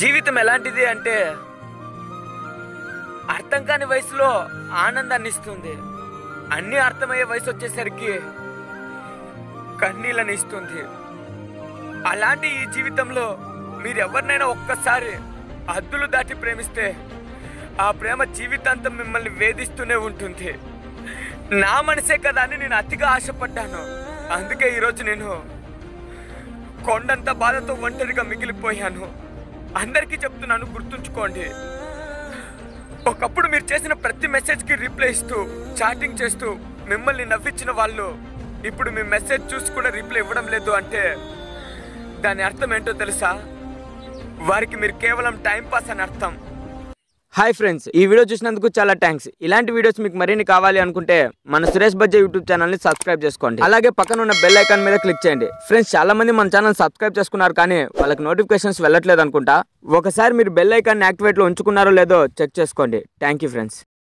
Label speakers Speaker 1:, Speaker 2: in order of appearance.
Speaker 1: జీవితం ఎలాంటిది అంటే అర్థం కాని వయసులో ఆనందాన్ని ఇస్తుంది. అన్నీ అర్థమయ్యే వయసు వచ్చేసరికి కన్నీళ్ళని ఇస్తుంది. అలాంటి ఈ జీవితంలో మీరు ఎవరినైనా ఒక్కసారి హద్దులు దాటి ప్రేమిస్తే ఆ ప్రేమ జీవితాంతం మిమ్మల్ని వేధిస్తూనే ఉంటుంది. నా మనసే కదా అని నేను అతిగా ఆశపడ్డాను. అందుకే ఈరోజు నేను కొండంత బాధతో ఒంటరిగా మిగిలిపోయాను. అందరికీ చెప్తున్నాను, గుర్తుంచుకోండి. ఒకప్పుడు మీరు చేసిన ప్రతి మెసేజ్కి రిప్లై ఇస్తూ చాటింగ్ చేస్తూ మిమ్మల్ని నవ్వించిన వాళ్ళు ఇప్పుడు మీ మెసేజ్ చూసి కూడా రిప్లై ఇవ్వడం లేదు అంటే దాని అర్థం ఏంటో తెలుసా? వారికి మీరు కేవలం టైంపాస్ అని అర్థం. హాయ్ ఫ్రెండ్స్, ఈ వీడియో చూసినందుకు చాలా థ్యాంక్స్. ఇలాంటి వీడియోస్ మీకు మరిన్ని కావాలి అనుకుంటే మన సురేష్ బజ్జా యూట్యూబ్ ఛానల్ని సబ్స్క్రైబ్ చేసుకోండి. అలాగే పక్కన ఉన్న బెల్ ఐకాన్ మీద క్లిక్ చేయండి. ఫ్రెండ్స్, చాలా మంది మన ఛానల్ సబ్స్క్రైబ్ చేసుకున్నారు కానీ వాళ్ళకి నోటిఫికేషన్స్ వెళ్ళట్లేదు అనుకుంటా. ఒకసారి మీరు బెల్ ఐకాన్ యాక్టివేట్లో ఉంచుకున్నారో లేదో చెక్ చేసుకోండి. Thank you friends.